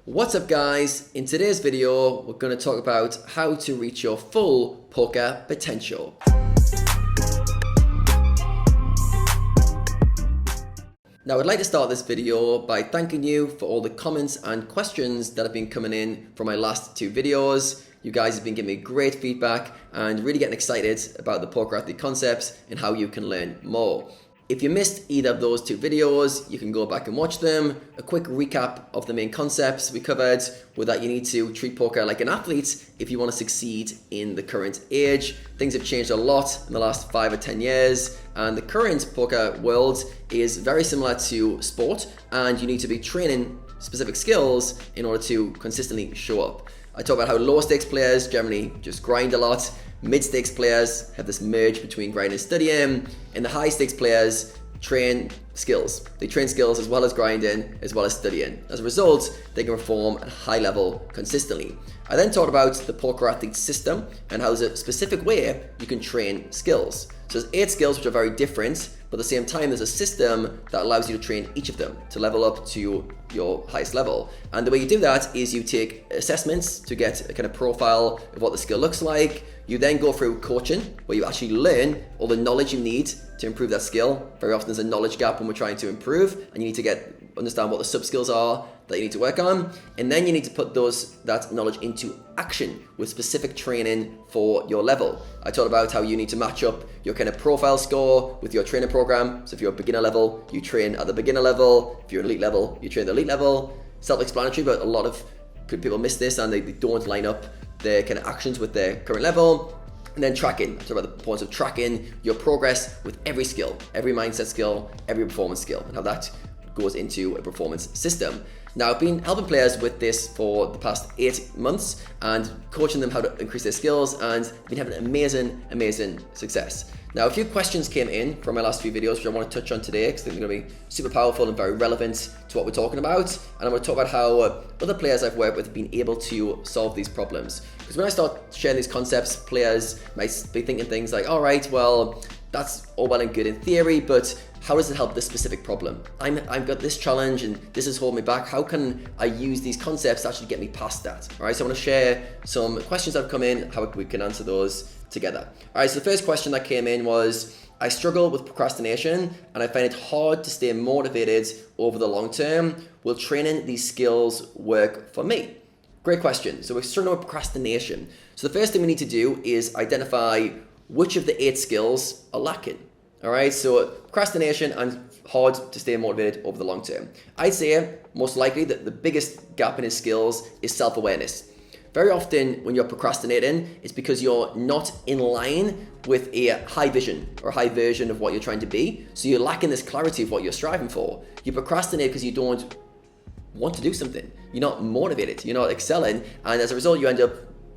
What's up guys? In today's video, we're going to talk about how to reach your full poker potential. Now I'd like to start this video by thanking you for all the comments and questions that have been coming in from my last two videos. You guys have been giving me great feedback and really getting excited about the poker athlete concepts and how you can learn more. If you missed either of those two videos, you can go back and watch them. A quick recap of the main concepts we covered were that you need to treat poker like an athlete if you want to succeed in the current age. Things have changed a lot in the last 5 or 10 years, and the current poker world is very similar to sport, and you need to be training specific skills in order to consistently show up. I talk about how low stakes players generally just grind a lot. Mid-stakes players have this merge between grind and studying, and the high-stakes players train skills. They train skills as well as grinding, as well as studying. As a result, they can perform at a high level consistently. I then talked about the poker athlete system and how there's a specific way you can train skills. So there's 8 skills which are very different, but at the same time there's a system that allows you to train each of them to level up to your highest level. And the way you do that is you take assessments to get a kind of profile of what the skill looks like. You then go through coaching where you actually learn all the knowledge you need to improve that skill. Very often there's a knowledge gap when we're trying to improve, and you need to understand what the sub skills are that you need to work on, and then you need to put that knowledge into action with specific training for your level. I talked about how you need to match up your kind of profile score with your training program. So if you're a beginner level, you train at the beginner level. If you're elite level, you train at the elite level. Self-explanatory, but a lot of people miss this and they don't line up their kind of actions with their current level. And then tracking. I talk about the importance of tracking your progress with every skill, every mindset skill, every performance skill, and how that goes into a performance system. Now, I've been helping players with this for the past 8 months and coaching them how to increase their skills, and I've been having amazing success. Now, a few questions came in from my last few videos, which I want to touch on today because I think they're going to be super powerful and very relevant to what we're talking about. And I'm going to talk about how other players I've worked with have been able to solve these problems. Because when I start sharing these concepts, players might be thinking things like, all right, well, that's all well and good in theory, but how does it help this specific problem? I've got this challenge and this is holding me back. How can I use these concepts to actually get me past that? All right, so I want to share some questions that have come in, how we can answer those together. All right, so the first question that came in was, I struggle with procrastination and I find it hard to stay motivated over the long term. Will training these skills work for me? Great question. So we're struggling with procrastination. So the first thing we need to do is identify which of the 8 skills are lacking. All right, so procrastination and hard to stay motivated over the long term. I'd say most likely that the biggest gap in his skills is self-awareness. Very often when you're procrastinating, it's because you're not in line with a high vision or high version of what you're trying to be. So you're lacking this clarity of what you're striving for. You procrastinate because you don't want to do something. You're not motivated, you're not excelling, and as a result you end up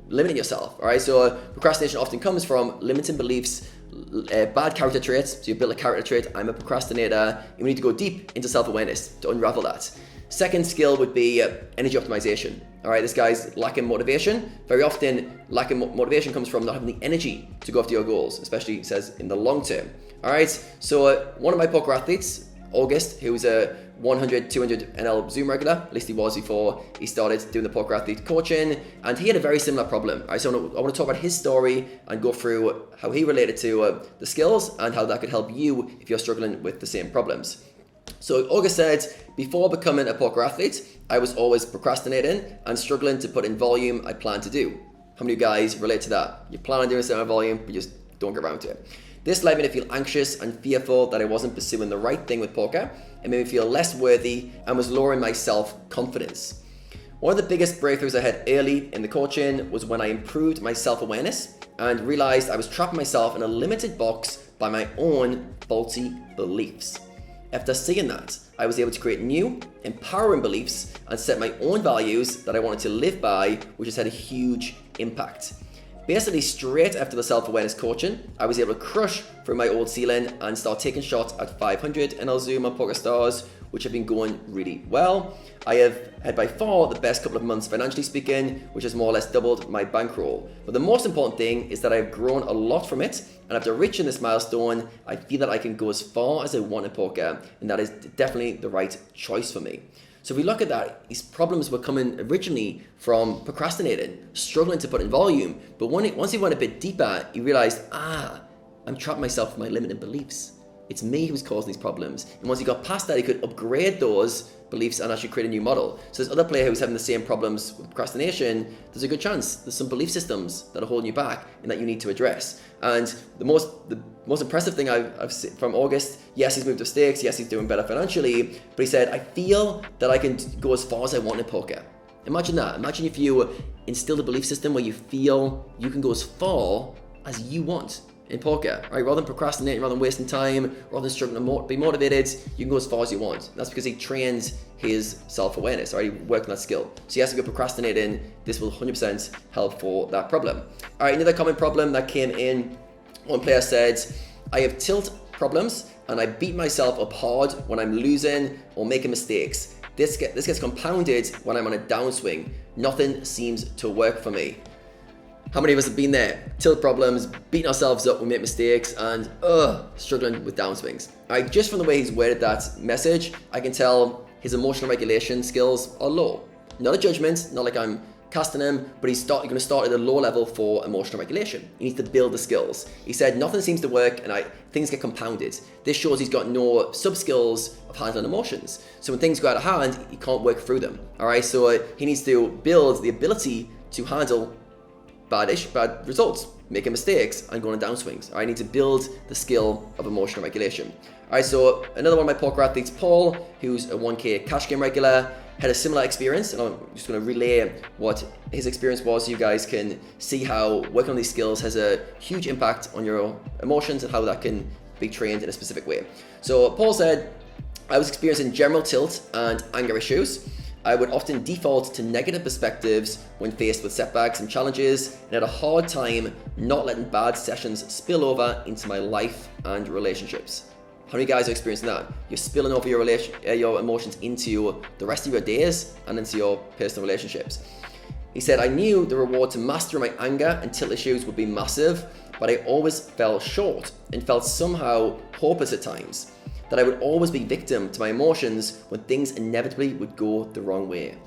limiting yourself. All right, so procrastination often comes from limiting beliefs, bad character traits. So you build a character trait, I'm a procrastinator, and we need to go deep into self-awareness to unravel that. Second skill would be energy optimization. All right, this guy's lacking motivation. Very often lacking motivation comes from not having the energy to go after your goals, especially, it says, in the long term. All right, so one of my poker athletes, August, who's a 100, 200 NL Zoom regular, at least he was before he started doing the poker athlete coaching, and he had a very similar problem. All right, so I want to talk about his story and go through how he related to the skills and how that could help you if you're struggling with the same problems. So August said, before becoming a poker athlete, I was always procrastinating and struggling to put in volume I planned to do. How many of you guys relate to that? You plan on doing a certain volume, but you just don't get around to it. This led me to feel anxious and fearful that I wasn't pursuing the right thing with poker. It made me feel less worthy and was lowering my self-confidence. One of the biggest breakthroughs I had early in the coaching was when I improved my self-awareness and realized I was trapping myself in a limited box by my own faulty beliefs. After seeing that, I was able to create new, empowering beliefs and set my own values that I wanted to live by, which has had a huge impact. Basically, straight after the self-awareness coaching, I was able to crush through my old ceiling and start taking shots at 500 NL Zoom on PokerStars, which have been going really well. I have had by far the best couple of months financially speaking, which has more or less doubled my bankroll. But the most important thing is that I've grown a lot from it, and after reaching this milestone, I feel that I can go as far as I want in poker, and that is definitely the right choice for me. So if we look at that, his problems were coming originally from procrastinating, struggling to put in volume. But once he went a bit deeper, he realized, I'm trapping myself in my limiting beliefs. It's me who's causing these problems. And once he got past that, he could upgrade those beliefs and actually create a new model. So this other player who's having the same problems with procrastination, there's a good chance there's some belief systems that are holding you back and that you need to address. And the most impressive thing I've seen from August, yes, he's moved to stakes, yes, he's doing better financially, but he said, I feel that I can go as far as I want in poker. Imagine that. Imagine if you instilled a belief system where you feel you can go as far as you want in poker, right? Rather than procrastinating, rather than wasting time, rather than struggling to be motivated, you can go as far as you want. That's because he trains his self-awareness, right? He worked on that skill. So yes, if you're procrastinating, this will 100% help for that problem. All right, another common problem that came in, one player said, I have tilt problems and I beat myself up hard when I'm losing or making mistakes. This gets compounded when I'm on a downswing. Nothing seems to work for me. How many of us have been there? Tilt problems, beating ourselves up, we make mistakes, and struggling with downswings. All right, just from the way he's worded that message, I can tell his emotional regulation skills are low. Not a judgment, not like I'm casting him, but he's going to start at a low level for emotional regulation. He needs to build the skills. He said nothing seems to work, and things get compounded. This shows he's got no sub-skills of handling emotions. So when things go out of hand, he can't work through them. All right, so he needs to build the ability to handle bad results, making mistakes and going on downswings. I need to build the skill of emotional regulation. All right, so another one of my poker athletes, Paul, who's a 1K cash game regular, had a similar experience, and I'm just going to relay what his experience was so you guys can see how working on these skills has a huge impact on your emotions and how that can be trained in a specific way. So Paul said, I was experiencing general tilt and anger issues. I would often default to negative perspectives when faced with setbacks and challenges, and had a hard time not letting bad sessions spill over into my life and relationships. How many guys are experiencing that? You're spilling over your emotions into the rest of your days and into your personal relationships. He said, I knew the reward to mastering my anger and tilt issues would be massive, but I always fell short and felt somehow hopeless at times. That I would always be victim to my emotions when things inevitably would go the wrong way.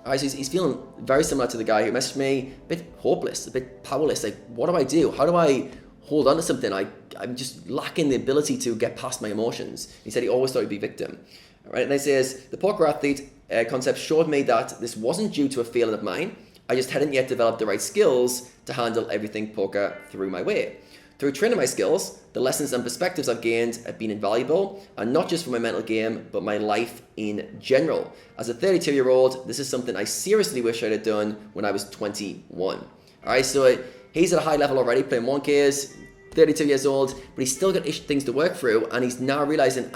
All right, so he's feeling very similar to the guy who messaged me, a bit hopeless, a bit powerless. Like, what do I do? How do I hold on to something? I'm just lacking the ability to get past my emotions. He said he always thought he'd be victim. All right, and he says, the poker athlete concept showed me that this wasn't due to a feeling of mine. I just hadn't yet developed the right skills to handle everything poker threw my way. Through training my skills, the lessons and perspectives I've gained have been invaluable, and not just for my mental game, but my life in general. As a 32-year-old, this is something I seriously wish I'd have done when I was 21. All right, so he's at a high level already, playing 1Ks, 32 years old, but he's still got things to work through, and he's now realizing,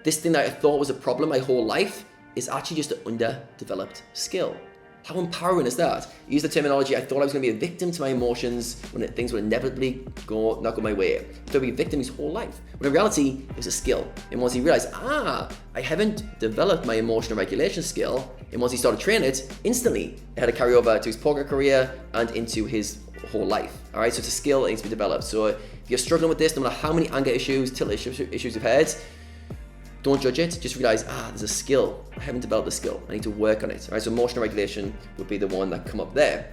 this thing that I thought was a problem my whole life is actually just an underdeveloped skill. How empowering is that? Use the terminology, I thought I was going to be a victim to my emotions when things would inevitably not go my way. I thought I'd be a victim his whole life. When in reality, it was a skill. And once he realized, I haven't developed my emotional regulation skill, and once he started training it, instantly it had to carry over to his poker career and into his whole life. All right, so it's a skill that needs to be developed. So if you're struggling with this, no matter how many anger issues, tilt issues you've had, don't judge it, just realize, there's a skill. I haven't developed the skill. I need to work on it. All right, so emotional regulation would be the one that come up there.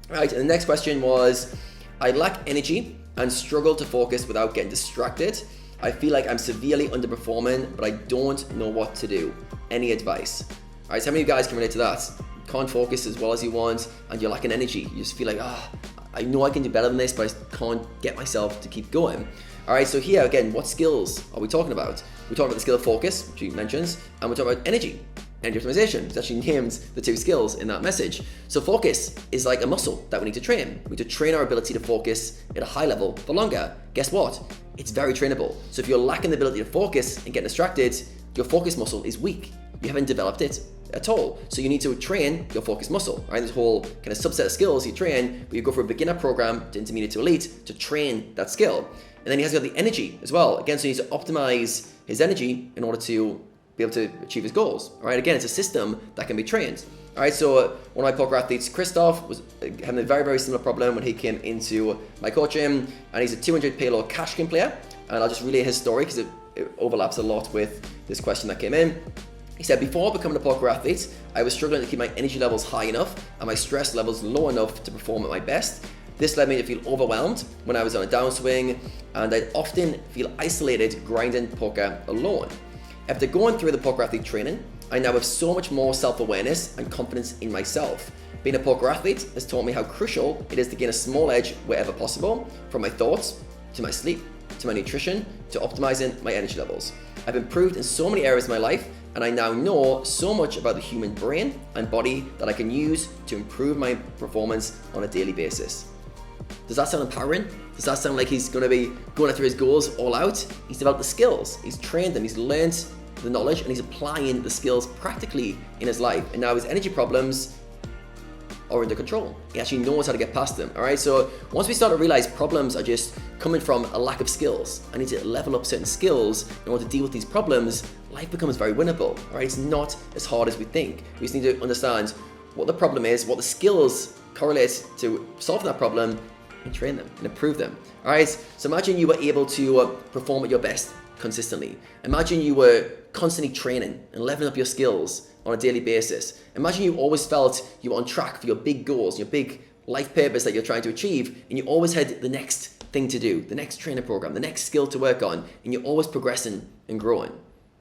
All right, and the next question was, I lack energy and struggle to focus without getting distracted. I feel like I'm severely underperforming, but I don't know what to do. Any advice? All right, so how many of you guys can relate to that? You can't focus as well as you want, and you're lacking energy. You just feel like, I know I can do better than this, but I can't get myself to keep going. All right, so here again, what skills are we talking about? We talked about the skill of focus, which he mentions, and we talked about energy optimization. It's actually named the two skills in that message. So focus is like a muscle that we need to train. We need to train our ability to focus at a high level for longer. Guess what? It's very trainable. So if you're lacking the ability to focus and get distracted, your focus muscle is weak. You haven't developed it at all. So you need to train your focus muscle, right? This whole kind of subset of skills you train, where you go from a beginner program to intermediate to elite to train that skill. And then he has got the energy as well. Again, so he needs to optimize his energy in order to be able to achieve his goals. All right, again, it's a system that can be trained. All right, so one of my poker athletes, Christoph, was having a very, very similar problem when he came into my coaching, and he's a 200 payload cash game player. And I'll just relay his story because it overlaps a lot with this question that came in. He said, before becoming a poker athlete, I was struggling to keep my energy levels high enough and my stress levels low enough to perform at my best. This led me to feel overwhelmed when I was on a downswing, and I'd often feel isolated grinding poker alone. After going through the poker athlete training, I now have so much more self-awareness and confidence in myself. Being a poker athlete has taught me how crucial it is to gain a small edge wherever possible, from my thoughts, to my sleep, to my nutrition, to optimizing my energy levels. I've improved in so many areas of my life, and I now know so much about the human brain and body that I can use to improve my performance on a daily basis. Does that sound empowering? Does that sound like he's going to be going after his goals all out? He's developed the skills, he's trained them, he's learned the knowledge, and he's applying the skills practically in his life. And now his energy problems are under control. He actually knows how to get past them. All right. So once we start to realize problems are just coming from a lack of skills, I need to level up certain skills in order to deal with these problems, life becomes very winnable. All right. It's not as hard as we think. We just need to understand what the problem is, what the skills correlate to solving that problem, and train them and improve them. All right. So imagine you were able to perform at your best consistently. Imagine you were constantly training and leveling up your skills on a daily basis. Imagine you always felt you were on track for your big goals, your big life purpose that you're trying to achieve, and you always had the next thing to do, the next training program, the next skill to work on, and you're always progressing and growing.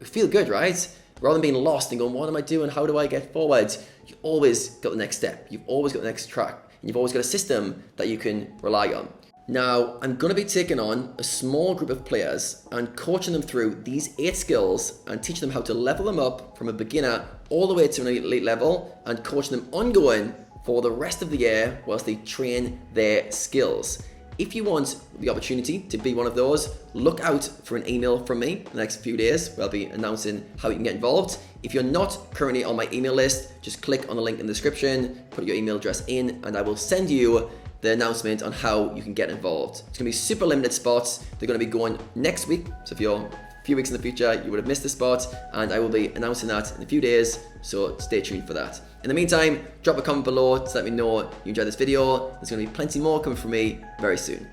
You feel good, right? Rather than being lost and going, what am I doing? How do I get forward? You always got the next step. You've always got the next track, and you've always got a system that you can rely on. Now, I'm going to be taking on a small group of players and coaching them through these 8 skills and teaching them how to level them up from a beginner all the way to an elite level, and coaching them ongoing for the rest of the year whilst they train their skills. If you want the opportunity to be one of those, look out for an email from me in the next few days where I'll be announcing how you can get involved. If you're not currently on my email list, just click on the link in the description, put your email address in, and I will send you the announcement on how you can get involved. It's gonna be super limited spots. They're gonna be going next week. So if you're a few weeks in the future, you would have missed the spot, and I will be announcing that in a few days. So stay tuned for that. In the meantime, drop a comment below to let me know you enjoyed this video. There's gonna be plenty more coming from me very soon.